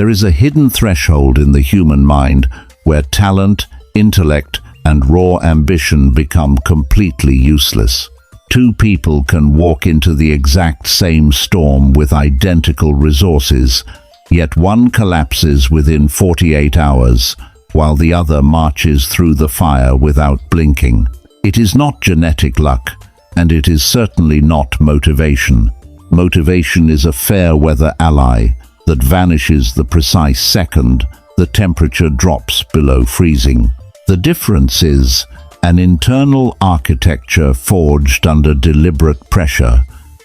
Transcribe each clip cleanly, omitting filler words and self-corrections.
There is a hidden threshold in the human mind where talent, intellect, and raw ambition become completely useless. Two people can walk into the exact same storm with identical resources, yet one collapses within 48 hours, while the other marches through the fire without blinking. It is not genetic luck, and it is certainly not motivation. Motivation is a fair-weather ally that vanishes the precise second the temperature drops below freezing. The difference is an internal architecture forged under deliberate pressure,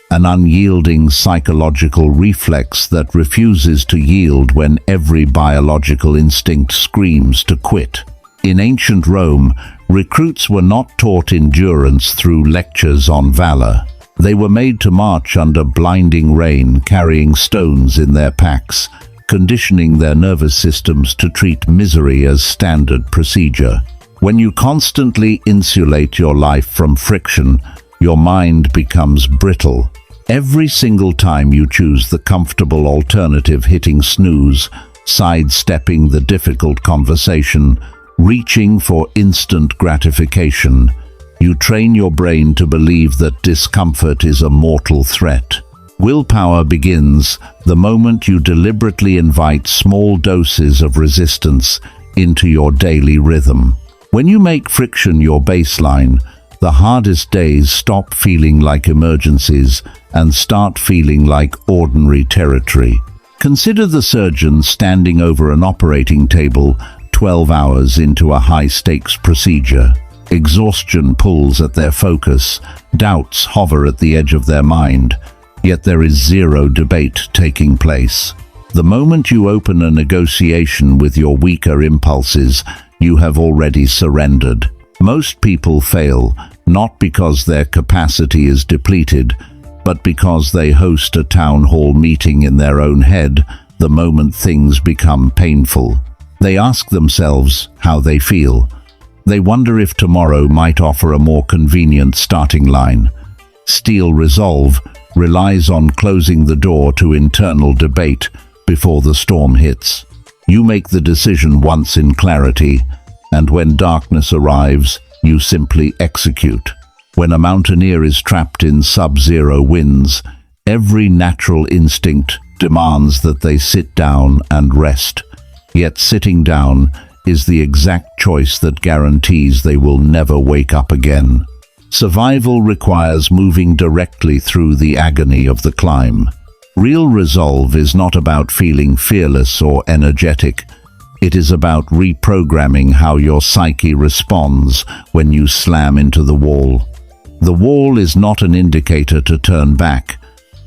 an unyielding psychological reflex that refuses to yield when every biological instinct screams to quit. In ancient Rome, recruits were not taught endurance through lectures on valor. They were made to march under blinding rain, carrying stones in their packs, conditioning their nervous systems to treat misery as standard procedure. When you constantly insulate your life from friction, your mind becomes brittle. Every single time you choose the comfortable alternative, hitting snooze, sidestepping the difficult conversation, reaching for instant gratification, you train your brain to believe that discomfort is a mortal threat. Willpower begins the moment you deliberately invite small doses of resistance into your daily rhythm. When you make friction your baseline, the hardest days stop feeling like emergencies and start feeling like ordinary territory. Consider the surgeon standing over an operating table 12 hours into a high-stakes procedure. Exhaustion pulls at their focus, doubts hover at the edge of their mind, yet there is zero debate taking place. The moment you open a negotiation with your weaker impulses, you have already surrendered. Most people fail, not because their capacity is depleted, but because they host a town hall meeting in their own head the moment things become painful. They ask themselves how they feel. They wonder if tomorrow might offer a more convenient starting line. Steel resolve relies on closing the door to internal debate before the storm hits. You make the decision once in clarity, and when darkness arrives, you simply execute. When a mountaineer is trapped in sub-zero winds, every natural instinct demands that they sit down and rest. Yet sitting down is the exact choice that guarantees they will never wake up again. Survival requires moving directly through the agony of the climb. Real resolve is not about feeling fearless or energetic. It is about reprogramming how your psyche responds when you slam into the wall. The wall is not an indicator to turn back.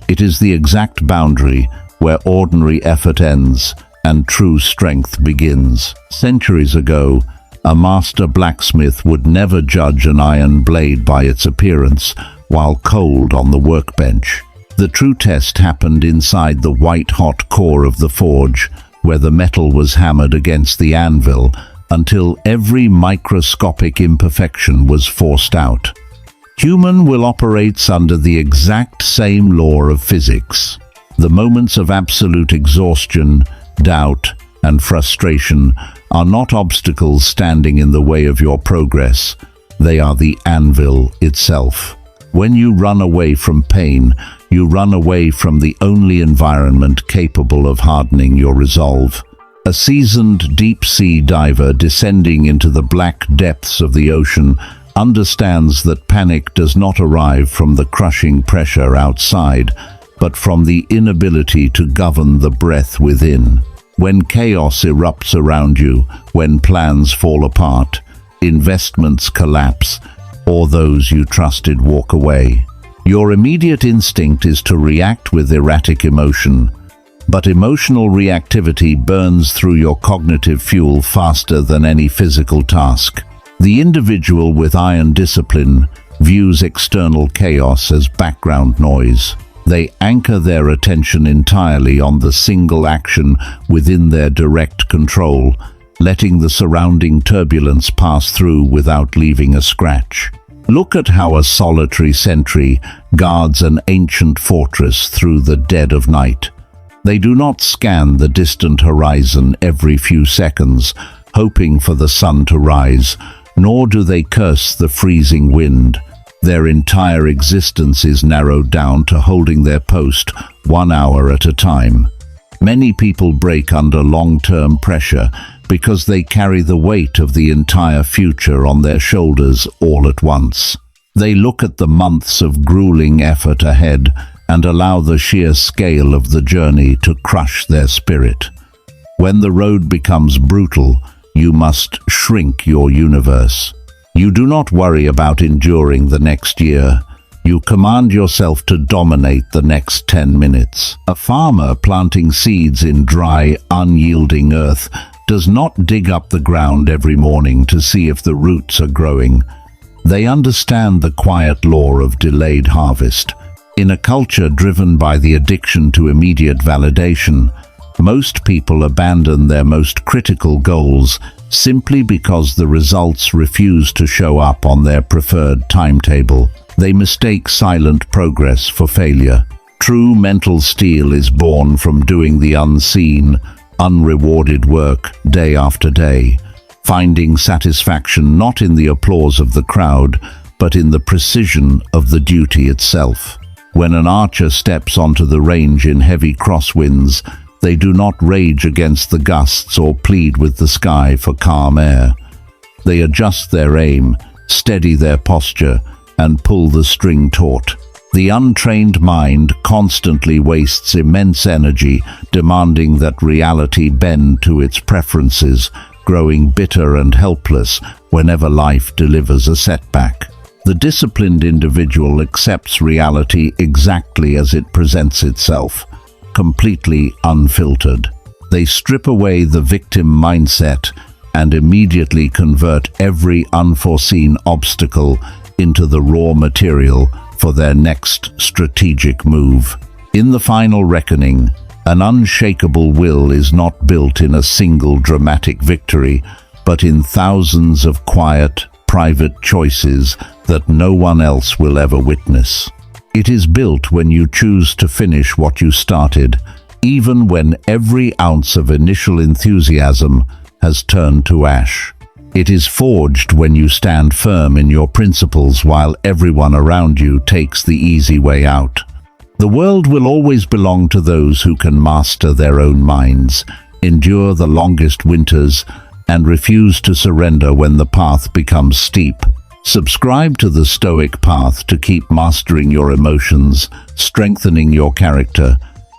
It is the exact boundary where ordinary effort ends and true strength begins. Centuries ago, a master blacksmith would never judge an iron blade by its appearance while cold on the workbench. The true test happened inside the white-hot core of the forge, where the metal was hammered against the anvil until every microscopic imperfection was forced out. Human will operates under the exact same law of physics. The moments of absolute exhaustion, doubt, and frustration are not obstacles standing in the way of your progress. They are the anvil itself. When you run away from pain, you run away from the only environment capable of hardening your resolve. A seasoned deep-sea diver descending into the black depths of the ocean understands that panic does not arrive from the crushing pressure outside, but from the inability to govern the breath within. When chaos erupts around you, when plans fall apart, investments collapse, or those you trusted walk away, your immediate instinct is to react with erratic emotion. But emotional reactivity burns through your cognitive fuel faster than any physical task. The individual with iron discipline views external chaos as background noise. They anchor their attention entirely on the single action within their direct control, letting the surrounding turbulence pass through without leaving a scratch. Look at how a solitary sentry guards an ancient fortress through the dead of night. They do not scan the distant horizon every few seconds, hoping for the sun to rise, nor do they curse the freezing wind. Their entire existence is narrowed down to holding their post 1 hour at a time. Many people break under long-term pressure because they carry the weight of the entire future on their shoulders all at once. They look at the months of grueling effort ahead and allow the sheer scale of the journey to crush their spirit. When the road becomes brutal, you must shrink your universe. You do not worry about enduring the next year. You command yourself to dominate the next 10 minutes. A farmer planting seeds in dry, unyielding earth does not dig up the ground every morning to see if the roots are growing. They understand the quiet law of delayed harvest. In a culture driven by the addiction to immediate validation, most people abandon their most critical goals simply because the results refuse to show up on their preferred timetable. They mistake silent progress for failure. True mental steel is born from doing the unseen, unrewarded work day after day, finding satisfaction not in the applause of the crowd, but in the precision of the duty itself. When an archer steps onto the range in heavy crosswinds, they do not rage against the gusts or plead with the sky for calm air. They adjust their aim, steady their posture, and pull the string taut. The untrained mind constantly wastes immense energy, demanding that reality bend to its preferences, growing bitter and helpless whenever life delivers a setback. The disciplined individual accepts reality exactly as it presents itself, completely unfiltered. They strip away the victim mindset and immediately convert every unforeseen obstacle into the raw material for their next strategic move. In the final reckoning, an unshakable will is not built in a single dramatic victory, but in thousands of quiet, private choices that no one else will ever witness. It is built when you choose to finish what you started, even when every ounce of initial enthusiasm has turned to ash. It is forged when you stand firm in your principles while everyone around you takes the easy way out. The world will always belong to those who can master their own minds, endure the longest winters, and refuse to surrender when the path becomes steep. Subscribe to the Stoic path to keep mastering your emotions, strengthening your character,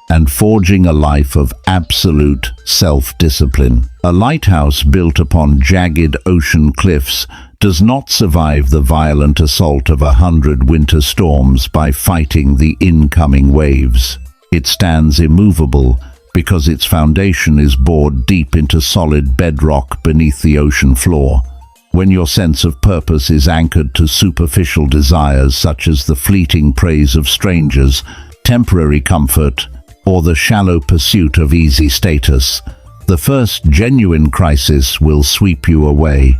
and forging a life of absolute self-discipline. A lighthouse built upon jagged ocean cliffs does not survive the violent assault of 100 winter storms by fighting the incoming waves. It stands immovable because its foundation is bored deep into solid bedrock beneath the ocean floor. When your sense of purpose is anchored to superficial desires such as the fleeting praise of strangers, temporary comfort, or the shallow pursuit of easy status, the first genuine crisis will sweep you away.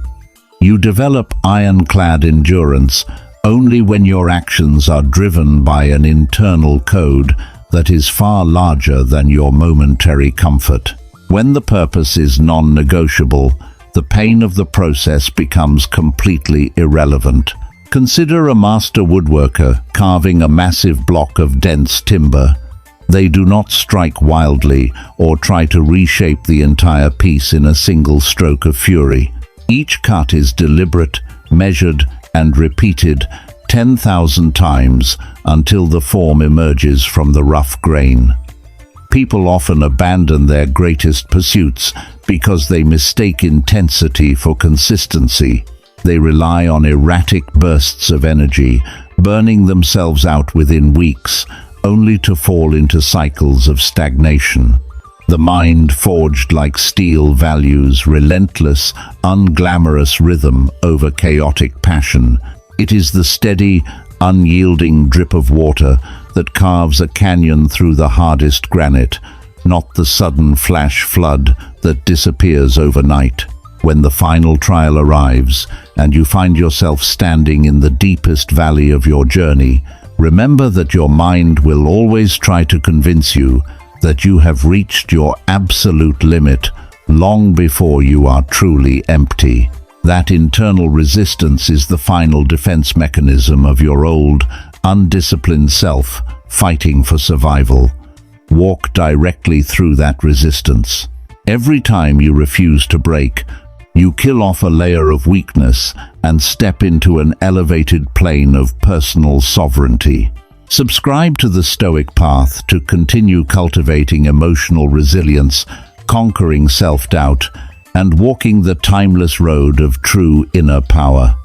You develop ironclad endurance only when your actions are driven by an internal code that is far larger than your momentary comfort. When the purpose is non-negotiable, the pain of the process becomes completely irrelevant. Consider a master woodworker carving a massive block of dense timber. They do not strike wildly or try to reshape the entire piece in a single stroke of fury. Each cut is deliberate, measured, and repeated 10,000 times until the form emerges from the rough grain. People often abandon their greatest pursuits because they mistake intensity for consistency. They rely on erratic bursts of energy, burning themselves out within weeks, only to fall into cycles of stagnation. The mind, forged like steel, values relentless, unglamorous rhythm over chaotic passion. It is the steady, unyielding drip of water that carves a canyon through the hardest granite, not the sudden flash flood that disappears overnight. When the final trial arrives and you find yourself standing in the deepest valley of your journey, remember that your mind will always try to convince you that you have reached your absolute limit long before you are truly empty. That internal resistance is the final defense mechanism of your old, undisciplined self fighting for survival. Walk directly through that resistance. Every time you refuse to break, you kill off a layer of weakness and step into an elevated plane of personal sovereignty. Subscribe to the Stoic path to continue cultivating emotional resilience, conquering self-doubt, and walking the timeless road of true inner power.